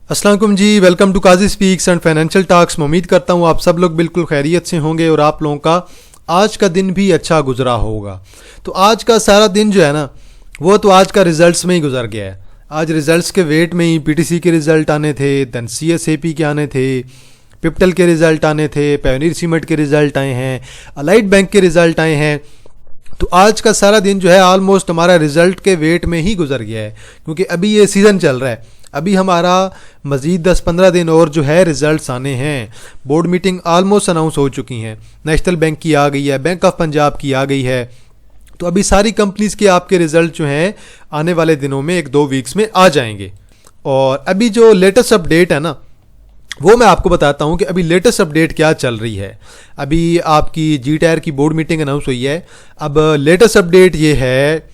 अस्सलाम वालेकुम जी, welcome to Kazi speaks and financial talks. मैं उम्मीद करता हूँ आप सब लोग बिल्कुल खैरियत से होंगे और आप लोगों का आज का दिन भी अच्छा गुजरा होगा। तो आज का सारा दिन जो है ना, वो तो आज का रिजल्ट्स में ही गुजर गया है। आज रिजल्ट्स के वेट में ही पीटीसी के रिज़ल्ट आने थे, दैन सीएसएपी के आने थे, पिप्टल के रिज़ल्ट आने थे, पायोनियर सीमेंट के रिज़ल्ट आए हैं, अलाइड बैंक के रिज़ल्ट आए हैं। तो आज का सारा दिन जो है ऑलमोस्ट हमारा रिज़ल्ट के वेट में ही गुजर गया है, क्योंकि अभी ये सीज़न चल रहा है। अभी हमारा मज़ीद 10-15 दिन और जो है रिज़ल्ट्स आने हैं। बोर्ड मीटिंग ऑलमोस्ट अनाउंस हो चुकी हैं। नेशनल बैंक की आ गई है, बैंक ऑफ पंजाब की आ गई है। तो अभी सारी कंपनीज़ के आपके रिज़ल्ट जो हैं आने वाले दिनों में 1-2 वीक्स में आ जाएंगे। और अभी जो लेटेस्ट अपडेट है ना, वो मैं आपको बताता हूँ कि अभी लेटेस्ट अपडेट क्या चल रही है। अभी आपकी जी टायर की बोर्ड मीटिंग अनाउंस हुई है। अब लेटेस्ट अपडेट ये है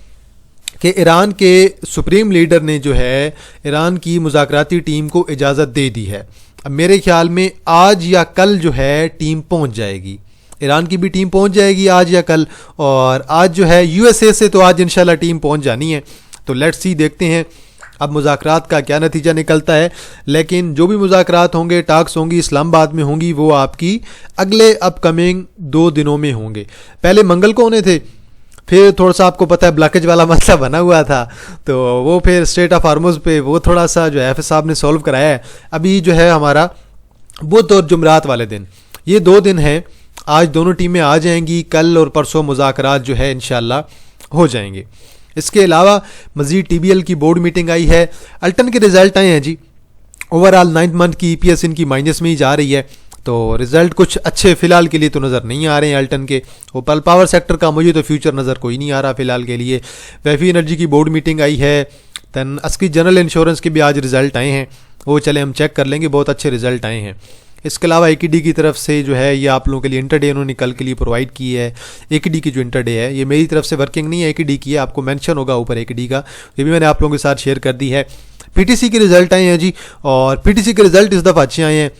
कि ईरान के सुप्रीम लीडर ने जो है ईरान की मुज़ाकराती टीम को इजाज़त दे दी है। अब मेरे ख्याल में आज या कल जो है टीम पहुंच जाएगी, ईरान की भी टीम पहुंच जाएगी आज या कल। और आज जो है यूएसए से तो आज इंशाल्लाह टीम पहुंच जानी है। तो लेट्स सी, देखते हैं अब मुज़ाकरात का क्या नतीजा निकलता है। लेकिन जो भी मुज़ाकरात होंगे, टाक्स होंगी, इस्लामाबाद में होंगी, वो आपकी अगले अपकमिंग 2 दिनों में होंगे। पहले मंगल को होने थे, फिर थोड़ा सा आपको पता है ब्लॉकेज वाला मसला बना हुआ था, तो वो फिर स्ट्रेट ऑफ हार्मोज पे वो थोड़ा सा जो है एफ साहब ने सॉल्व कराया है। अभी जो है हमारा बुध और जुमरात वाले दिन, ये 2 दिन हैं। आज दोनों टीमें आ जाएंगी, कल और परसों मुज़ाकरात जो है इंशाल्लाह हो जाएंगे। इसके अलावा मज़ीद टीबीएल की बोर्ड मीटिंग आई है। अल्टन के रिज़ल्ट आए हैं जी। ओवरऑल 9 मंथ की ईपीएस इनकी माइनस में ही जा रही है, तो रिज़ल्ट कुछ अच्छे फ़िलहाल के लिए तो नज़र नहीं आ रहे हैं अल्टन के। ओपल पावर सेक्टर का मुझे तो फ्यूचर नज़र कोई नहीं आ रहा फ़िलहाल के लिए। वैफी एनर्जी की बोर्ड मीटिंग आई है। दैन अस्की जनरल इंश्योरेंस के भी आज रिज़ल्ट आए हैं, वो चले हम चेक कर लेंगे, बहुत अच्छे रिज़ल्ट आए हैं। इसके अलावा एकेडी की तरफ से जो है ये आप लोगों के लिए इंटरडे उन्होंने कल के लिए प्रोवाइड की है। एकेडी की जो इंटरडे है ये मेरी तरफ से वर्किंग नहीं है, एकेडी की है, आपको मेंशन होगा ऊपर एकेडी का, ये भी मैंने आप लोगों के साथ शेयर कर दी है। पीटीसी के रिज़ल्ट आए हैं जी, और पीटीसी के रिज़ल्ट इस दफ़ा अच्छे आए हैं।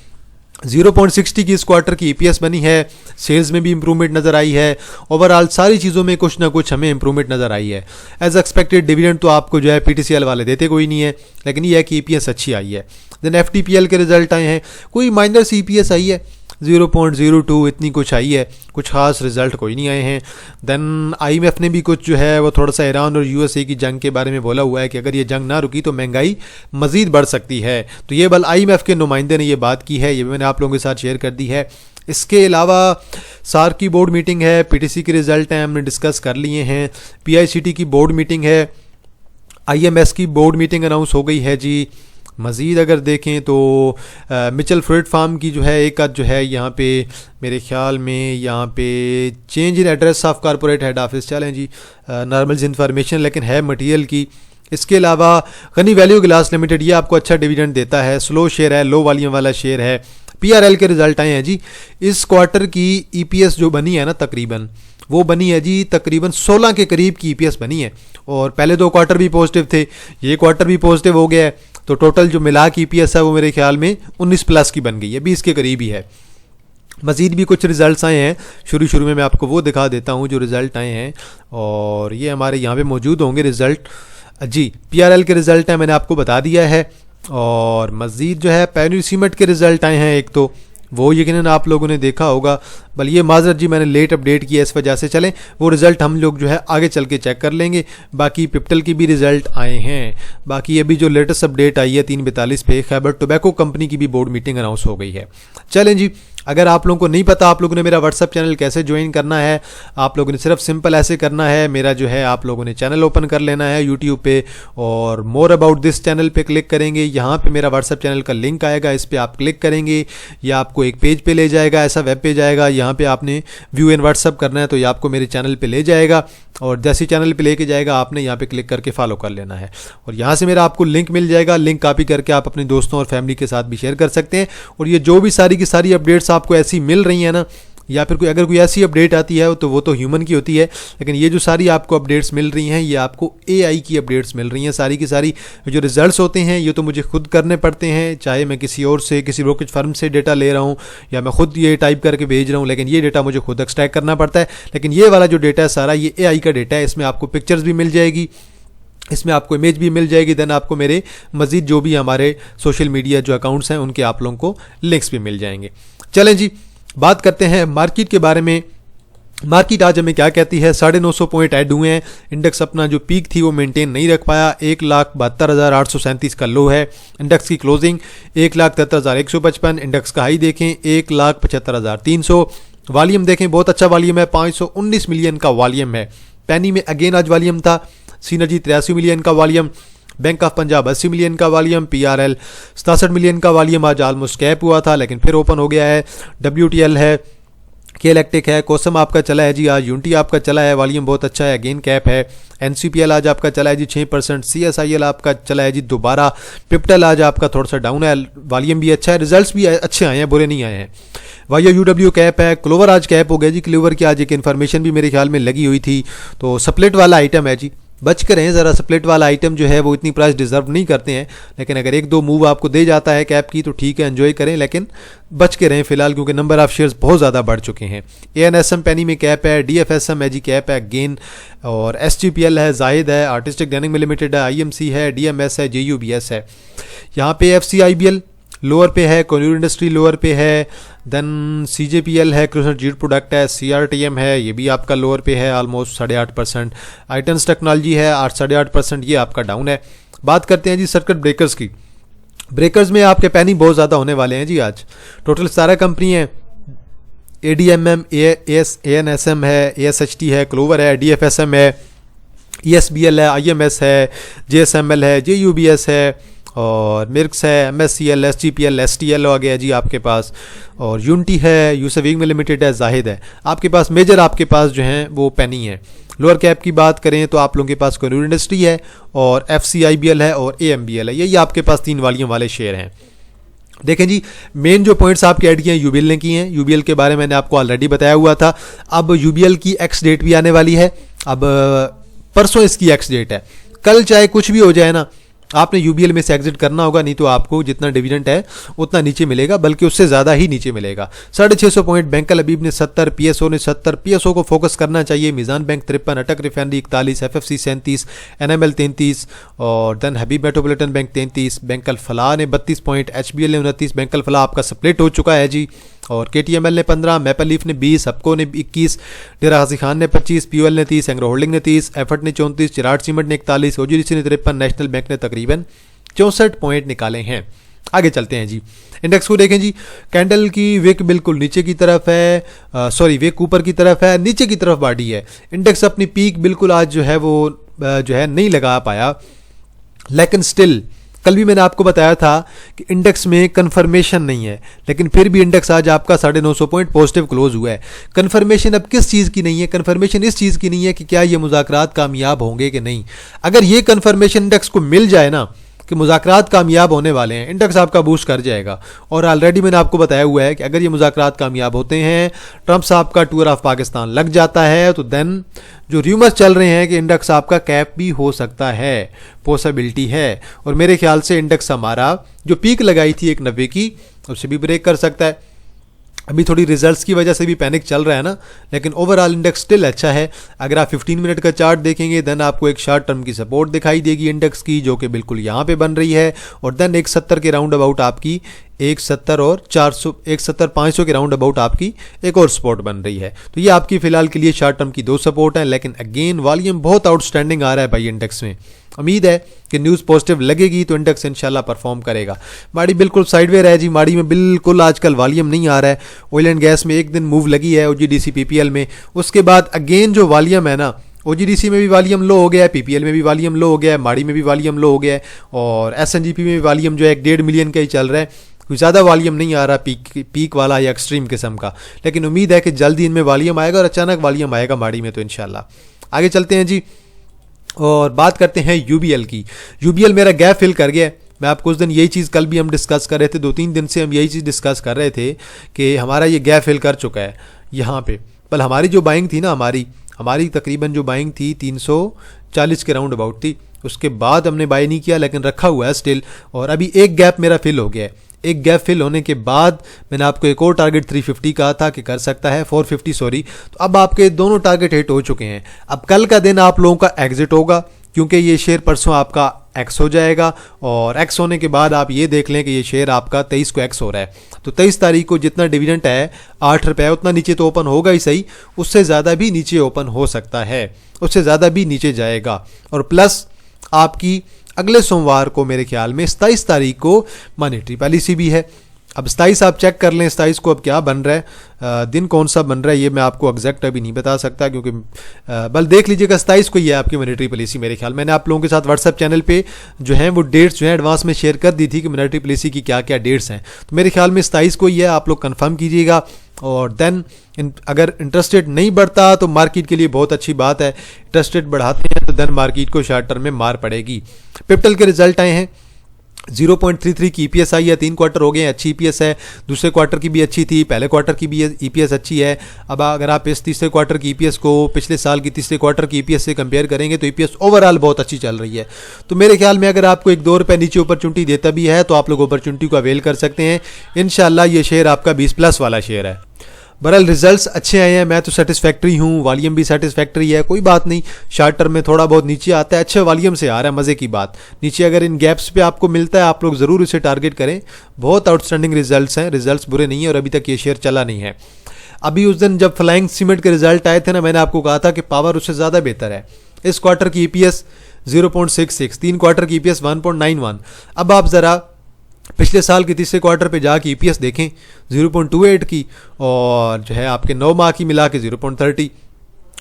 0.60 की इस क्वार्टर की ईपीएस बनी है, सेल्स में भी इंप्रूवमेंट नज़र आई है। ओवरऑल सारी चीज़ों में कुछ ना कुछ हमें इंप्रूवमेंट नज़र आई है। एज एक्सपेक्टेड डिविडेंड तो आपको जो है पीटीसीएल वाले देते कोई नहीं है, लेकिन ये है कि ईपीएस अच्छी आई है। देन एफटीपीएल के रिज़ल्ट आए हैं, कोई माइनर सी ईपीएस आई है 0.02 इतनी कुछ आई है, कुछ खास रिजल्ट कोई नहीं आए हैं। देन आईएमएफ ने भी कुछ जो है वो थोड़ा सा ईरान और यूएसए की जंग के बारे में बोला हुआ है कि अगर ये जंग ना रुकी तो महंगाई मज़ीद बढ़ सकती है। तो ये बल आईएमएफ के नुमाइंदे ने ये बात की है, ये भी मैंने आप लोगों के साथ शेयर कर दी है। इसके अलावा सार्क की बोर्ड मीटिंग है, पीटीसी के रिज़ल्ट हैं हमने डिस्कस कर लिए हैं। पीआईसीटी की बोर्ड मीटिंग है, आईएमएस की बोर्ड मीटिंग अनाउंस हो गई है जी। मज़ीद अगर देखें तो मिचल फ्रूट फार्म की जो है एक आध जो है यहाँ पे मेरे ख्याल में यहाँ पे change in address of corporate head office चलें जी, नॉर्मल इन्फॉर्मेशन लेकिन है मटेरियल की। इसके अलावा गनी वैल्यू ग्लास लिमिटेड, ये आपको अच्छा डिविडेंड देता है, स्लो शेयर है, लो वॉल्यूम वाला शेयर है। पीआरएल के रिज़ल्ट आए हैं जी। इस क्वार्टर की ईपीएस जो बनी है ना, तकरीबन वो बनी है जी तकरीबन 16 के करीब की ईपीएस बनी है। और पहले 2 क्वार्टर भी पॉजिटिव थे, ये क्वार्टर भी पॉजिटिव हो गया है, तो टोटल जो मिला की ईपीएस है वो मेरे ख्याल में 19 प्लस की बन गई है, 20 के करीब ही है। मज़ीद भी कुछ रिज़ल्ट्स आए हैं, शुरू में मैं आपको वो दिखा देता हूँ जो रिज़ल्ट आए हैं, और ये हमारे यहाँ पे मौजूद होंगे रिज़ल्ट जी। पीआरएल के रिज़ल्ट हैं, मैंने आपको बता दिया है। और मज़ीद जो है पायोनियर सीमेंट के रिज़ल्ट आए हैं, एक तो वो यकीनन आप लोगों ने देखा होगा, बल ये माजरत जी मैंने लेट अपडेट किया इस वजह से, चलें वो रिज़ल्ट हम लोग जो है आगे चल के चेक कर लेंगे। बाकी पिप्टल की भी रिज़ल्ट आए हैं। बाकी अभी जो लेटेस्ट अपडेट आई है 3:42 पे, खैबर टोबैको कंपनी की भी बोर्ड मीटिंग अनाउंस हो गई है। चलें जी, अगर आप लोगों को नहीं पता आप लोगों ने मेरा व्हाट्सअप चैनल कैसे ज्वाइन करना है, आप लोगों ने सिर्फ सिंपल ऐसे करना है, मेरा जो है आप लोगों ने चैनल ओपन कर लेना है यूट्यूब पे, और मोर अबाउट दिस चैनल पे क्लिक करेंगे। यहाँ पे मेरा व्हाट्सअप चैनल का लिंक आएगा, इस पर आप क्लिक करेंगे, या आपको एक पेज पे ले जाएगा, ऐसा वेब पेज आएगा, यहाँ पे आपने व्यू इन व्हाट्सअप करना है, तो ये आपको मेरे चैनल पे ले जाएगा, और जैसे चैनल पे लेके जाएगा आपने यहाँ पे क्लिक करके फॉलो कर लेना है। और यहाँ से मेरा आपको लिंक मिल जाएगा, लिंक कॉपी करके आप अपने दोस्तों और फैमिली के साथ भी शेयर कर सकते हैं। और ये जो भी सारी की सारी अपडेट्स आपको ऐसी मिल रही है ना, या फिर अगर कोई ऐसी अपडेट आती है तो वो तो ह्यूमन की होती है, लेकिन ये जो सारी आपको अपडेट्स मिल रही हैं ये आपको एआई की अपडेट्स मिल रही हैं। सारी की सारी जो रिजल्ट्स होते हैं ये तो मुझे खुद करने पड़ते हैं, चाहे मैं किसी और से, किसी ब्रोकरेज फर्म से डेटा ले रहा हूँ या मैं खुद ये टाइप करके भेज रहा हूँ, लेकिन ये डेटा मुझे खुद एक्सट्रैक्ट करना पड़ता है। लेकिन ये वाला जो डेटा है सारा ये एआई का डेटा है, इसमें आपको पिक्चर्स भी मिल जाएगी, इसमें आपको इमेज भी मिल जाएगी। देन आपको मेरे मज़ीद जो भी हमारे सोशल मीडिया जो अकाउंट्स हैं उनके आप लोगों को लिंक्स भी मिल जाएंगे। चलें जी, बात करते हैं मार्केट के बारे में। मार्केट आज हमें क्या कहती है? 950 पॉइंट ऐड हुए हैं। इंडेक्स अपना जो पीक थी वो मेंटेन नहीं रख पाया। 1,72,837 का लो है। इंडेक्स की क्लोजिंग 1,73,155। इंडेक्स का हाई देखें 1,75,300। वॉल्यूम देखें, बहुत अच्छा वॉल्यूम है, 519 मिलियन का वॉल्यूम है। पैनी में अगेन आज वॉल्यूम था। सीनर्जी 83 मिलियन का volume. Bank of Punjab 80 million का वॉल्यूम। PRL 67 मिलियन का वॉल्यूम। आज ऑलमोस्ट कैप हुआ था लेकिन फिर ओपन हो गया है। WTL है, के इलेक्ट्रिक है, कोसम आपका चला है जी। आज यूनिटी आपका चला है, वॉल्यूम बहुत अच्छा है, अगेन कैप है। NCPL आज आपका चला है जी 6%। CSIL आपका चला है जी दोबारा। पिप्टल आज आपका थोड़ा सा डाउन है, वॉल्यूम भी अच्छा है, रिजल्ट्स भी अच्छे आए हैं, बुरे नहीं आए हैं। YOUW कैप है। क्लोवर आज कैप हो गया जी। क्लोवर की आज एक इन्फॉर्मेशन भी मेरे ख्याल में लगी हुई थी, तो स्प्लिट वाला आइटम है जी, बच कर रहें ज़रा। स्प्लिट वाला आइटम जो है वो इतनी प्राइस डिजर्व नहीं करते हैं, लेकिन अगर एक दो मूव आपको दे जाता है कैप की तो ठीक है, एंजॉय करें, लेकिन बच के रहें फिलहाल, क्योंकि नंबर ऑफ शेयर्स बहुत ज़्यादा बढ़ चुके हैं। ANSM पैनी में कैप है। DFSM है जी कैप है गेन। और SGPL है, जाहिद है, आर्टिस्टिक डेनिंग लिमिटेड है, IMC है, DMS है, JUBS है। यहाँ पे FCIBL लोअर पे है, कोन्यूर इंडस्ट्री लोअर पे है। देन CJPL है, कृष्ण जीट प्रोडक्ट है। CRTM है, ये भी आपका लोअर पे है, ऑलमोस्ट 8.5%। आइटन्स टेक्नोलॉजी है 8.5%, ये आपका डाउन है। बात करते हैं जी सर्किट ब्रेकर्स की। ब्रेकर्स में आपके पैनी बहुत ज़्यादा होने वाले हैं जी आज। टोटल 17 कंपनी है। ADMM, ANSM है, ASHT है, क्लोवर है, DFSM है, ESBL है, IMS है, JSML है, JUBS है, और मिर्क्स है, MSCL, SGPL, STL आ गया जी आपके पास, और यूनिटी है, यूसविंग लिमिटेड है, जाहिद है। आपके पास मेजर आपके पास जो हैं वो पैनी है। लोअर कैप की बात करें तो आप लोगों के पास कोन्यूर इंडस्ट्री है, और FCIBL है, और AMBL है। यही आपके पास 3 वॉल्यूम वाले शेयर हैं। देखें जी, मेन जो पॉइंट्स आपके ऐड किए हैं UBL ने किए हैं। UBL के बारे में मैंने आपको ऑलरेडी बताया हुआ था। अब UBL की एक्स डेट भी आने वाली है। अब परसों इसकी एक्स डेट है। कल चाहे कुछ भी हो जाए ना, आपने UBL में से एग्जिट करना होगा, नहीं तो आपको जितना डिविडेंड है उतना नीचे मिलेगा, बल्कि उससे ज़्यादा ही नीचे मिलेगा। 650 पॉइंट। बैंकल हबीब ने 70, PSO ने 70। PSO को फोकस करना चाहिए। मीज़ान बैंक 53, अटक रिफाइनरी 41, FFC 37, NML 33, और देन हबीब मेट्रोपॉलिटन बैंक 33। बैंकल फलाह ने 32 पॉइंट, HBL ने 29। बैंकल फलाह आपका स्प्लिट हो चुका है जी। और KTML ने 15, मैपल लीफ ने 20, हपको ने 21, डेरा गाजी खान ने 25, POL ने 30, एंग्रो होल्डिंग ने 30, एफर्ट ने 34, चिराट सीमेंट ने 41, OGDC ने 53, नेशनल बैंक ने तकरीबन 64 पॉइंट निकाले हैं। आगे चलते हैं जी। इंडेक्स को देखें जी, कैंडल की विक बिल्कुल नीचे की तरफ है, सॉरी विक ऊपर की तरफ है, नीचे की तरफ बॉडी है। इंडेक्स अपनी पीक बिल्कुल आज जो है वो जो है नहीं लगा पाया, लेकिन स्टिल कल भी मैंने आपको बताया था कि इंडेक्स में कंफर्मेशन नहीं है, लेकिन फिर भी इंडेक्स आज आपका 950 पॉइंट पॉजिटिव क्लोज हुआ है। कंफर्मेशन अब किस चीज़ की नहीं है? कंफर्मेशन इस चीज़ की नहीं है कि क्या ये मुज़ाकरात कामयाब होंगे कि नहीं। अगर ये कंफर्मेशन इंडेक्स को मिल जाए ना कि मुज़ाकरात कामयाब होने वाले हैं, इंडेक्स आपका बूस्ट कर जाएगा। और ऑलरेडी मैंने आपको बताया हुआ है कि अगर ये मुज़ाकरात कामयाब होते हैं, ट्रंप साहब का टूर ऑफ पाकिस्तान लग जाता है, तो देन जो र्यूमर्स चल रहे हैं कि इंडेक्स आपका कैप भी हो सकता है, पॉसिबिलिटी है। और मेरे ख्याल से इंडेक्स हमारा जो पीक लगाई थी 190 की, उससे भी ब्रेक कर सकता है। अभी थोड़ी रिजल्ट्स की वजह से भी पैनिक चल रहा है ना, लेकिन ओवरऑल इंडेक्स स्टिल अच्छा है। अगर आप 15 मिनट का चार्ट देखेंगे, देन आपको एक शॉर्ट टर्म की सपोर्ट दिखाई देगी इंडेक्स की, जो कि बिल्कुल यहाँ पे बन रही है। और देन 170 के राउंड अबाउट आपकी 170 और 400, 170 500 के राउंड अबाउट आपकी एक और सपोर्ट बन रही है। तो ये आपकी फिलहाल के लिए शॉर्ट टर्म की 2 सपोर्ट हैं, लेकिन अगेन वॉल्यूम बहुत आउटस्टैंडिंग आ रहा है भाई इंडेक्स में। उम्मीद है कि न्यूज़ पॉजिटिव लगेगी तो इंडेक्स इंशाल्लाह परफॉर्म करेगा। माड़ी बिल्कुल साइडवेयर है जी, माड़ी में बिल्कुल आजकल वॉल्यूम नहीं आ रहा है। ऑयल एंड गैस में एक दिन मूव लगी है OGDC PPL में, उसके बाद अगेन जो वॉल्यूम है ना, OGDC में भी वॉल्यूम लो हो गया है, PPL में भी वॉल्यूम लो हो गया है, माड़ी में भी वॉल्यूम लो हो गया है, और SNGP में भी वॉल्यूम जो है 1.5 मिलियन का ही चल रहा है। कोई ज़्यादा वॉल्यूम नहीं आ रहा पीक वाला या एक्सट्रीम किस्म का, लेकिन उम्मीद है कि जल्दी इनमें वॉल्यूम आएगा और अचानक वॉल्यूम आएगा माड़ी में तो इंशाल्लाह। आगे चलते हैं जी और बात करते हैं UBL की। UBL मेरा गैप फिल कर गया है। मैं आपको उस दिन यही चीज़, कल भी हम डिस्कस कर रहे थे, 2-3 दिन से हम यही चीज़ डिस्कस कर रहे थे कि हमारा ये गैप फिल कर चुका है यहाँ पे। पर हमारी जो बाइंग थी ना, हमारी तकरीबन जो बाइंग थी 340 के राउंड अबाउट थी। उसके बाद हमने बाय नहीं किया, लेकिन रखा हुआ है स्टिल। और अभी एक गैप मेरा फिल हो गया है। एक गैप फिल होने के बाद मैंने आपको एक और टारगेट 350 कहा था कि कर सकता है, 450 सॉरी। तो अब आपके दोनों टारगेट हिट हो चुके हैं। अब कल का दिन आप लोगों का एग्जिट होगा, क्योंकि ये शेयर परसों आपका एक्स हो जाएगा, और एक्स होने के बाद आप ये देख लें कि ये शेयर आपका 23 को एक्स हो रहा है। तो 23 तारीख को जितना डिविडेंड है 8 रुपये, उतना नीचे तो ओपन होगा ही सही, उससे ज़्यादा भी नीचे ओपन हो सकता है, उससे ज़्यादा भी नीचे जाएगा। और प्लस आपकी अगले सोमवार को मेरे ख्याल में 27 तारीख को मॉनेटरी पॉलिसी भी है। अब 27 आप चेक कर लें 27 को अब क्या बन रहा है, दिन कौन सा बन रहा है ये मैं आपको एग्जैक्ट अभी नहीं बता सकता, क्योंकि बल देख लीजिएगा 27 को ये आपकी मॉनेटरी पॉलिसी मेरे ख्याल। मैंने आप लोगों के साथ व्हाट्सएप चैनल पे जो है वो डेट्स जो है एडवांस में शेयर कर दी थी कि मॉनेटरी पॉलिसी की क्या क्या डेट्स हैं। तो मेरे ख्याल में 27 को ही है, आप लोग कन्फर्म कीजिएगा। और देन अगर इंटरेस्ट रेट नहीं बढ़ता तो मार्केट के लिए बहुत अच्छी बात है, इंटरेस्ट रेट बढ़ाते हैं तो देन मार्केट को शॉर्ट टर्म में मार पड़ेगी। पिप्टल के रिजल्ट आए हैं, 0.33 की ईपीएस आई है, 3 क्वार्टर हो गए हैं, अच्छी ईपीएस है। दूसरे क्वार्टर की भी अच्छी थी, पहले क्वार्टर की भी ईपीएस अच्छी है। अब अगर आप इस तीसरे क्वार्टर की ईपीएस को पिछले साल की तीसरे क्वार्टर की ईपीएस से कंपेयर करेंगे तो ईपीएस ओवरऑल बहुत अच्छी चल रही है। तो मेरे ख्याल में अगर आपको 1-2 रुपये नीचे अपॉर्चुनिटी देता भी है तो आप लोग अपॉर्चुनिटी को अवेल कर सकते हैं। इंशाल्लाह ये शेयर आपका 20+ वाला शेयर है। बहरहाल रिजल्ट्स अच्छे आए हैं, मैं तो सेटिस्फैक्ट्री हूँ, वॉल्यूम भी सेटिस्फैक्ट्री है, कोई बात नहीं। शॉर्ट टर्म में थोड़ा बहुत नीचे आता है, अच्छे वॉल्यूम से आ रहा है, मज़े की बात। नीचे अगर इन गैप्स पे आपको मिलता है आप लोग ज़रूर इसे टारगेट करें। बहुत आउटस्टैंडिंग रिजल्ट्स हैं, रिजल्ट्स बुरे नहीं है, और अभी तक ये शेयर चला नहीं है। अभी उस दिन जब फ्लाइंग सीमेंट के रिजल्ट आए थे ना, मैंने आपको कहा था कि पावर उससे ज़्यादा बेहतर है। इस क्वार्टर की ईपीएस 0.66, 3 क्वार्टर की ईपीएस 1.91। अब आप ज़रा पिछले साल के तीसरे क्वार्टर पे जाके ईपीएस देखें 0.28 की, और जो है आपके 9 माह की मिला के 0.30।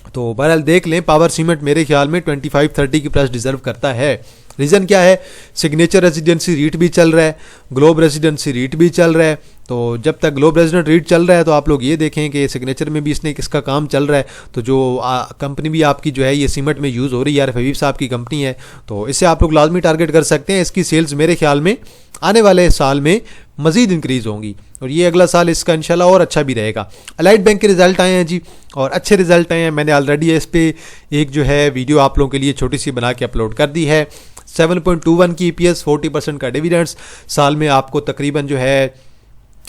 तो बहरहाल देख लें, पावर सीमेंट मेरे ख्याल में 25-30 की प्राइस डिजर्व करता है। रीज़न क्या है, सिग्नेचर रेजिडेंसी रीट भी चल रहा है, ग्लोब रेजिडेंसी रीट भी चल रहा है। तो जब तक ग्लोब रेजिडेंट रीट चल रहा है तो आप लोग ये देखें कि सिग्नेचर में भी इसका काम चल रहा है। तो जो कंपनी भी आपकी जो है ये सीमेंट में यूज़ हो रही है, यार हबीब साहब की कंपनी है, तो इससे आप लोग लाजमी टारगेट कर सकते हैं। इसकी सेल्स मेरे ख्याल में आने वाले साल में मज़ीद इंक्रीज़ होंगी, और ये अगला साल इसका इंशाल्लाह और अच्छा भी रहेगा। अलाइड बैंक के रिजल्ट आए हैं जी, और अच्छे रिजल्ट आए हैं। मैंने ऑलरेडी इस पर एक जो है वीडियो आप लोगों के लिए छोटी सी बना के अपलोड कर दी है। 7.21 की ईपीएस, 40% का डिविडेंड्स, साल में आपको तकरीबन जो है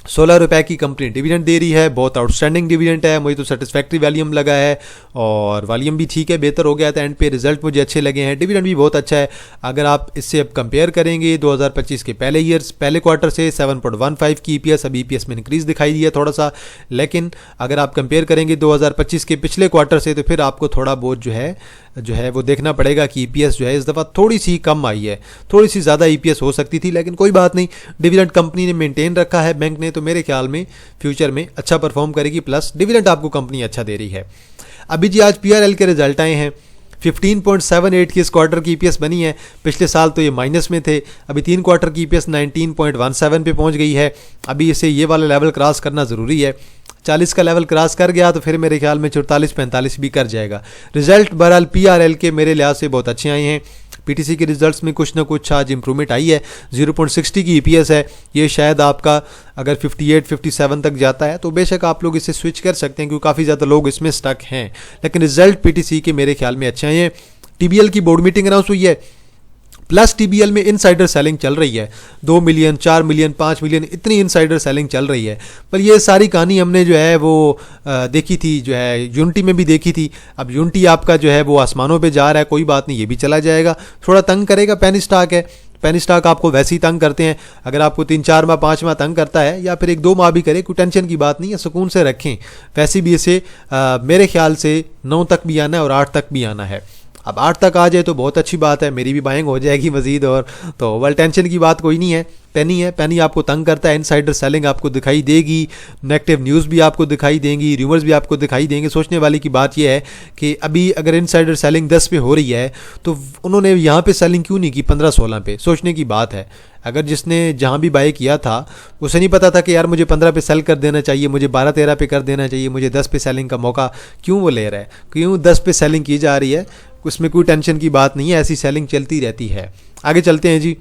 16 रुपए की कंपनी डिविडेंड दे रही है। बहुत आउटस्टैंडिंग डिविडेंड है, मुझे तो सेटिस्फैक्ट्री वॉल्यूम लगा है, और वॉल्यूम भी ठीक है, बेहतर हो गया था एंड पे। रिजल्ट मुझे अच्छे लगे हैं, डिविडेंड भी बहुत अच्छा है। अगर आप इससे अब कंपेयर करेंगे 2025 के पहले क्वार्टर से 7.15 की ईपीएस, अब ईपीएस में इंक्रीज दिखाई दिया थोड़ा सा। लेकिन अगर आप कंपेयर करेंगे 2025 के पिछले क्वार्टर से तो फिर आपको थोड़ा बहुत जो है वो देखना पड़ेगा कि ईपीएस जो है इस दफ़ा थोड़ी सी कम आई है, थोड़ी सी ज़्यादा ईपीएस हो सकती थी, लेकिन कोई बात नहीं, डिविडेंड कंपनी ने मेंटेन रखा है बैंक ने, तो मेरे ख्याल में फ्यूचर में अच्छा परफॉर्म करेगी। प्लस डिविडेंड आपको कंपनी अच्छा दे रही है। अभी जी आज पीआरएल के रिजल्ट आए हैं, 15.78 की इस क्वार्टर की ईपीएस बनी है। पिछले साल तो ये माइनस में थे, अभी 3 क्वार्टर की ईपीएस 19.17 पे पहुंच गई है। अभी इसे ये वाला लेवल क्रॉस करना ज़रूरी है, 40 का लेवल क्रॉस कर गया तो फिर मेरे ख्याल में 44-45 भी कर जाएगा। रिजल्ट बहरहाल पीआरएल के मेरे लिहाज से बहुत अच्छे आए हैं। पीटीसी के रिजल्ट्स में कुछ ना कुछ आज इंप्रूवमेंट आई है। 0.60 की ईपीएस है, ये शायद आपका अगर 58-57 तक जाता है तो बेशक आप लोग इसे स्विच कर सकते हैं, क्योंकि काफ़ी ज़्यादा लोग इसमें स्टक हैं। लेकिन रिजल्ट पीटीसी के मेरे ख्याल में अच्छे आए हैं। टीबीएल की बोर्ड मीटिंग अनाउंस हुई है, प्लस टीबीएल में इनसाइडर सेलिंग चल रही है। 2 मिलियन, 4 मिलियन, 5 मिलियन इतनी इनसाइडर सेलिंग चल रही है। पर ये सारी कहानी हमने जो है वो देखी थी, जो है यूनिटी में भी देखी थी। अब यूनिटी आपका जो है वो आसमानों पे जा रहा है, कोई बात नहीं, ये भी चला जाएगा। थोड़ा तंग करेगा, पेनी स्टॉक है, पेनी स्टॉक आपको वैसे ही तंग करते हैं। अगर आपको 3-4 माह 5 माह तंग करता है, या फिर 1-2 माह भी करे, कोई टेंशन की बात नहीं है, सुकून से रखें। वैसे भी इसे मेरे ख्याल से 9 तक भी आना है और 8 तक भी आना है। अब 8 तक आ जाए तो बहुत अच्छी बात है, मेरी भी बाइंग हो जाएगी मजीद। और तो वेल टेंशन की बात कोई नहीं है। पेनी आपको तंग करता है, इनसाइडर सेलिंग आपको दिखाई देगी, नेगेटिव न्यूज़ भी आपको दिखाई देंगी, रूमर्स भी आपको दिखाई देंगे। सोचने वाली की बात यह है कि अभी अगर इनसाइडर सेलिंग 10 पे हो रही है तो उन्होंने यहाँ पे सेलिंग क्यों नहीं की 15-16 पे? सोचने की बात है। अगर जिसने जहाँ भी बाय किया था उसे नहीं पता था कि यार मुझे 15 पे सेल कर देना चाहिए, मुझे 12-13 पे कर देना चाहिए, मुझे 10 पे सेलिंग का मौका क्यों वो ले रहा है? क्यों 10 पे सेलिंग की जा रही है? उसमें कोई टेंशन की बात नहीं है, ऐसी सेलिंग चलती रहती है। आगे चलते हैं जी।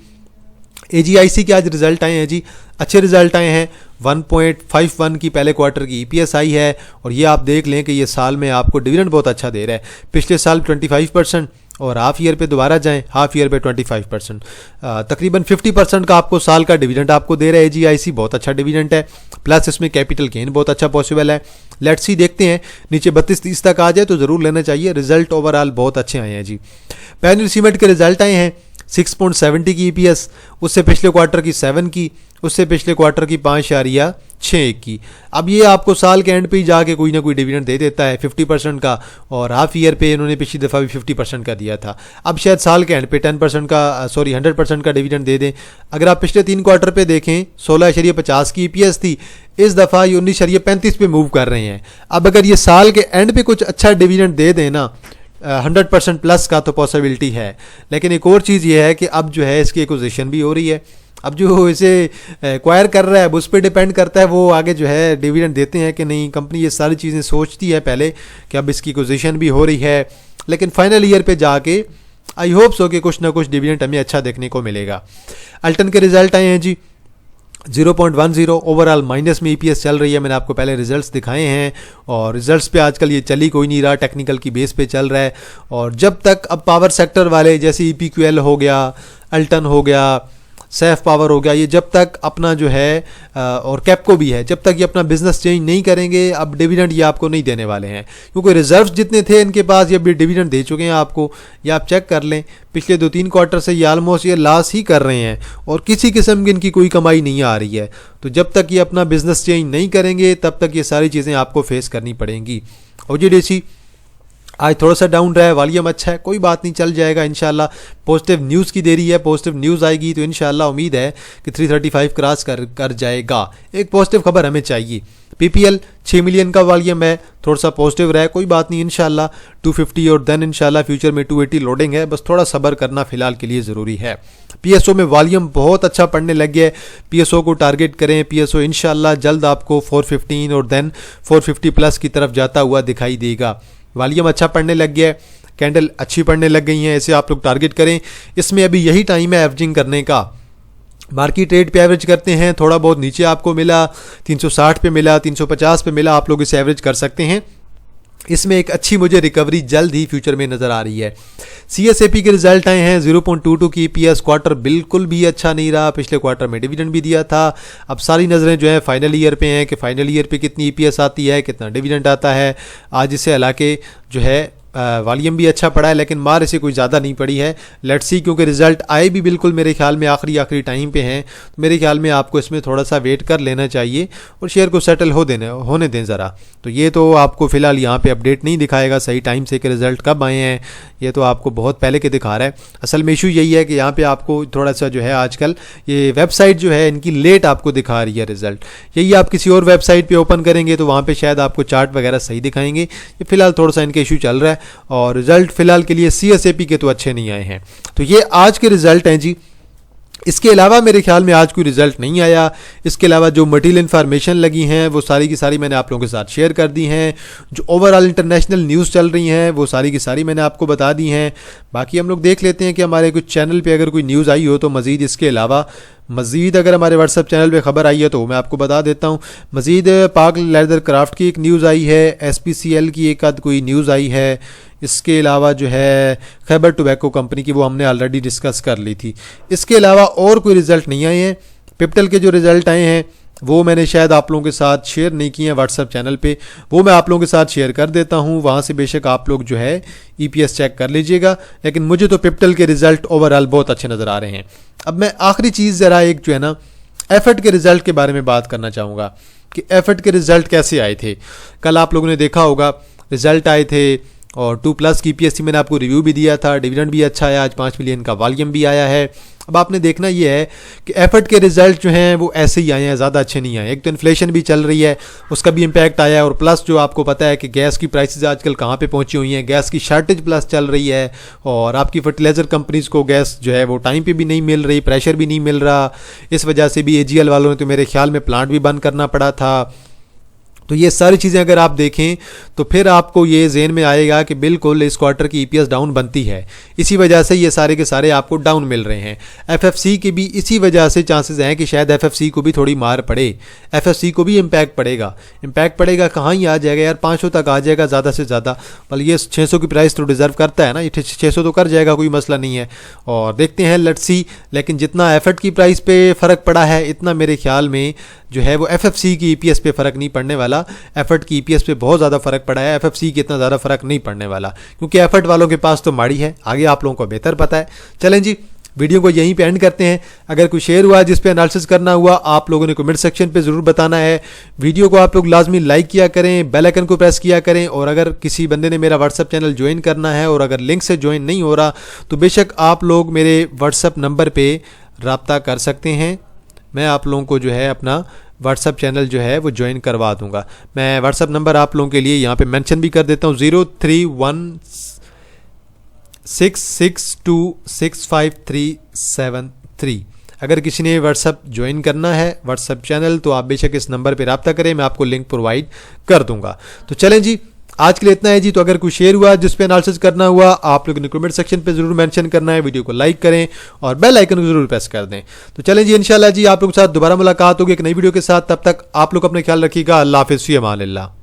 एजीआईसी के आज रिजल्ट आए हैं जी, अच्छे रिजल्ट आए हैं। 1.51 की पहले क्वार्टर की ईपीएस आई है, और ये आप देख लें कि ये साल में आपको डिविडेंड बहुत अच्छा दे रहा है। पिछले साल 25% और हाफ ईयर पे दोबारा जाएं, हाफ ईयर पे 25%, तकरीबन 50% का आपको साल का डिविडेंड आपको दे रहा है एजीआईसी। बहुत अच्छा डिविडेंड है, प्लस इसमें कैपिटल गेन बहुत अच्छा पॉसिबल है। लेट्स सी, देखते हैं नीचे 32-30 तक आ जाए तो ज़रूर लेना चाहिए। रिजल्ट ओवरऑल बहुत अच्छे आए हैं जी। पैनियर सीमेंट के रिजल्ट आए हैं 6.70 की ईपीएस, उससे पिछले क्वार्टर की 7 की, उससे पिछले क्वार्टर की 5.61 की। अब ये आपको साल के एंड पे ही जाके कोई ना कोई डिविडेंड दे देता है 50% का, और हाफ ईयर पे इन्होंने पिछली दफ़ा भी 50% का दिया था। अब शायद साल के एंड पे 10% का 100% का डिविडेंड दे दें। अगर आप पिछले 3 क्वार्टर पे देखें 16.50 की ईपीएस थी, इस दफ़ा ये 19.35 पे मूव कर रहे हैं। अब अगर ये साल के एंड पे कुछ अच्छा डिविडेंड दे दें ना 100% प्लस का, तो पॉसिबिलिटी है। लेकिन एक और चीज़ ये है कि अब जो है इसकी एक्विजिशन भी हो रही है। अब जो इसे एक्वायर कर रहा है उस पर डिपेंड करता है वो आगे जो है डिविडेंड देते हैं कि नहीं। कंपनी ये सारी चीज़ें सोचती है पहले कि अब इसकी एक्विजिशन भी हो रही है, लेकिन फाइनल ईयर पे जाके आई होप सो कि कुछ ना कुछ डिविडेंड हमें अच्छा देखने को मिलेगा। अल्टन के रिजल्ट आए हैं जी 0.10, ओवरऑल माइनस में ईपीएस चल रही है। मैंने आपको पहले रिजल्ट्स दिखाए हैं, और रिजल्ट्स पे आजकल ये चली कोई नहीं रहा, टेक्निकल की बेस पे चल रहा है। और जब तक अब पावर सेक्टर वाले जैसे ईपीक्यूएल हो गया, अल्टन हो गया, सैफ पावर हो गया, ये जब तक अपना जो है और कैपको भी है, जब तक ये अपना बिजनेस चेंज नहीं करेंगे अब डिविडेंड ये आपको नहीं देने वाले हैं, क्योंकि रिजर्व्स जितने थे इनके पास ये अभी डिविडेंड दे चुके हैं आपको। ये आप चेक कर लें, पिछले 2-3 क्वार्टर से ये ऑलमोस्ट ये लॉस ही कर रहे हैं और किसी किस्म की इनकी कोई कमाई नहीं आ रही है। तो जब तक ये अपना बिजनेस चेंज नहीं करेंगे तब तक ये सारी चीज़ें आपको फेस करनी पड़ेंगी। ओजीडीसी आज थोड़ा सा डाउन रहा है, वॉल्यूम अच्छा है, कोई बात नहीं, चल जाएगा इंशाल्लाह। पॉजिटिव न्यूज़ की देरी है, पॉजिटिव न्यूज़ आएगी तो इंशाल्लाह उम्मीद है कि 335 क्रॉस कर जाएगा। एक पॉजिटिव खबर हमें चाहिए। पीपीएल 6 मिलियन का वॉल्यूम है, थोड़ा सा पॉजिटिव रहा है, कोई बात नहीं, इंशाल्लाह 250 और देन इंशाल्लाह फ्यूचर में 280 लोडिंग है, बस थोड़ा सब्र करना फिलहाल के लिए ज़रूरी है। पीएसओ में वॉल्यूम बहुत अच्छा पड़ने लग गया है, पीएसओ को टारगेट करें। पीएसओ इंशाल्लाह जल्द आपको 415 और देन 450 प्लस की तरफ जाता हुआ दिखाई देगा। वॉल्यूम अच्छा पढ़ने लग गया है, कैंडल अच्छी पढ़ने लग गई हैं, ऐसे आप लोग टारगेट करें। इसमें अभी यही टाइम है एवरेजिंग करने का। मार्केट रेट पे एवरेज करते हैं, थोड़ा बहुत नीचे आपको मिला, 360 पे मिला, 350 पे मिला, आप लोग इसे एवरेज कर सकते हैं। इसमें एक अच्छी मुझे रिकवरी जल्द ही फ्यूचर में नज़र आ रही है। सीएसएपी के रिजल्ट आए हैं 0.22 की ईपीएस, क्वार्टर बिल्कुल भी अच्छा नहीं रहा, पिछले क्वार्टर में डिविडेंड भी दिया था। अब सारी नज़रें जो है फाइनल ईयर पे हैं कि फाइनल ईयर पे कितनी ईपीएस आती है, कितना डिविडेंड आता है। आज इसे हालांकि जो है वॉल्यूम भी अच्छा पड़ा है, लेकिन मार इसे कोई ज़्यादा नहीं पड़ी है। लेट्स सी, क्योंकि रिजल्ट आए भी बिल्कुल मेरे ख्याल में आखिरी टाइम पे हैं, तो मेरे ख्याल में आपको इसमें थोड़ा सा वेट कर लेना चाहिए और शेयर को सेटल होने दें ज़रा। तो ये तो आपको फ़िलहाल यहाँ पे अपडेट नहीं दिखाएगा सही टाइम से कि रिज़ल्ट कब आए हैं, ये तो आपको बहुत पहले के दिखा रहा है। असल में इशू यही है कि यहाँ पर आपको थोड़ा सा जो है आजकल ये वेबसाइट जो है इनकी लेट आपको दिखा रही है रिज़ल्ट। यही आप किसी और वेबसाइट पर ओपन करेंगे तो वहाँ पर शायद आपको चार्ट वगैरह सही दिखाएंगे। ये फ़िलहाल थोड़ा सा इनका इशू चल रहा है और रिजल्ट फिलहाल के लिए सीएसएपी के तो अच्छे नहीं आए हैं। तो ये आज के रिजल्ट हैं जी। इसके अलावा मेरे ख्याल में आज कोई रिजल्ट नहीं आया। इसके अलावा जो मटेरियल इन्फॉर्मेशन लगी हैं वो सारी की सारी मैंने आप लोगों के साथ शेयर कर दी हैं। जो ओवरऑल इंटरनेशनल न्यूज़ चल रही हैं वो सारी की सारी मैंने आपको बता दी हैं। बाकी हम लोग देख लेते हैं कि हमारे कुछ चैनल पे अगर कोई न्यूज़ आई हो तो मज़ीद इसके अलावा अगर हमारे व्हाट्सएप चैनल पे खबर आई है तो मैं आपको बता देता हूँ। मज़ीद पाक लेदर क्राफ्ट की एक न्यूज़ आई है, SPCL की एक आध कोई न्यूज़ आई है। इसके अलावा जो है खैबर टोबैको कंपनी की वो हमने ऑलरेडी डिस्कस कर ली थी। इसके अलावा और कोई रिज़ल्ट नहीं आए हैं। पिप्टल के जो रिज़ल्ट आए हैं वो मैंने शायद आप लोगों के साथ शेयर नहीं किए हैं व्हाट्सएप चैनल पे, वो मैं आप लोगों के साथ शेयर कर देता हूँ। वहाँ से बेशक आप लोग जो है EPS चेक कर लीजिएगा, लेकिन मुझे तो पिप्टल के रिज़ल्ट ओवरऑल बहुत अच्छे नज़र आ रहे हैं। अब मैं आखिरी चीज़ ज़रा एक जो है ना एफर्ट के रिज़ल्ट के बारे में बात करना चाहूँगा कि एफर्ट के रिज़ल्ट कैसे आए थे। कल आप लोगों ने देखा होगा रिज़ल्ट आए थे और 2+ की EPS मैंने आपको रिव्यू भी दिया था, डिविडेंड भी अच्छा आया, आज 5 मिलियन का वॉल्यूम भी आया है। अब आपने देखना ये है कि एफर्ट के रिजल्ट जो हैं वो ऐसे ही आए हैं, ज़्यादा अच्छे नहीं आए। एक तो इन्फ्लेशन भी चल रही है, उसका भी इम्पैक्ट आया है, और प्लस जो आपको पता है कि गैस की प्राइसेस आजकल कहाँ पे पहुँची हुई हैं, गैस की शार्टेज प्लस चल रही है, और आपकी फर्टिलाइज़र कंपनीज़ को गैस जो है वो टाइम पे भी नहीं मिल रही, प्रेशर भी नहीं मिल रहा। इस वजह से भी AGL वालों ने तो मेरे ख्याल में प्लांट भी बंद करना पड़ा था। तो ये सारी चीज़ें अगर आप देखें तो फिर आपको ये ज़हन में आएगा कि बिल्कुल इस क्वार्टर की EPS डाउन बनती है, इसी वजह से ये सारे के सारे आपको डाउन मिल रहे हैं। FFC के भी इसी वजह से चांसेस हैं कि शायद FFC को भी थोड़ी मार पड़े, FFC को भी इम्पैक्ट पड़ेगा कहाँ ही आ जाएगा यार, 500 तक आ जाएगा ज़्यादा से ज़्यादा। बल ये 600 की प्राइस तो डिज़र्व करता है ना, ये 600 तो कर जाएगा, कोई मसला नहीं है। और देखते हैं लेट्स सी, लेकिन जितना एफर्ट की प्राइस पे फ़र्क पड़ा है इतना मेरे ख्याल में जो है वो FFC की EPS पे फ़र्क नहीं पड़ने वाला। एफर्ट की EPS पे बहुत ज़्यादा फ़र्क पड़ा है, FFC की इतना ज़्यादा फ़र्क नहीं पड़ने वाला, क्योंकि एफर्ट वालों के पास तो माड़ी है, आगे आप लोगों को बेहतर पता है। चलें जी, वीडियो को यहीं पे एंड करते हैं। अगर कोई शेयर हुआ जिस पे एनालिसिस करना हुआ, आप लोगों ने कमेंट सेक्शन पे ज़रूर बताना है। वीडियो को आप लोग लाजमी लाइक किया करें, बेल आइकन को प्रेस किया करें, और अगर किसी बंदे ने मेरा व्हाट्सअप चैनल ज्वाइन करना है और अगर लिंक से ज्वाइन नहीं हो रहा तो बेशक आप लोग मेरे व्हाट्सअप नंबर पर रब्ता कर सकते हैं। मैं आप लोगों को जो है अपना व्हाट्सअप चैनल जो है वो ज्वाइन करवा दूंगा। मैं व्हाट्सअप नंबर आप लोगों के लिए यहाँ पे मेंशन भी कर देता हूँ, 0316626573। अगर किसी ने व्हाट्सअप ज्वाइन करना है व्हाट्सअप चैनल तो आप बेशक इस नंबर पे रब्ता करें, मैं आपको लिंक प्रोवाइड कर दूंगा। तो चलें जी, आज के लिए इतना है जी। तो अगर कोई शेयर हुआ जिस पे एनालिसिस करना हुआ, आप लोगों ने कमेंट सेक्शन पे जरूर मेंशन करना है। वीडियो को लाइक करें और बेल आइकन को जरूर प्रेस कर दें। तो चलें जी, इंशाल्लाह जी आप लोगों के साथ दोबारा मुलाकात होगी एक नई वीडियो के साथ। तब तक आप लोग अपने ख्याल रखिएगा। अल्लाह हाफिज़, फ़ी अमान अल्लाह।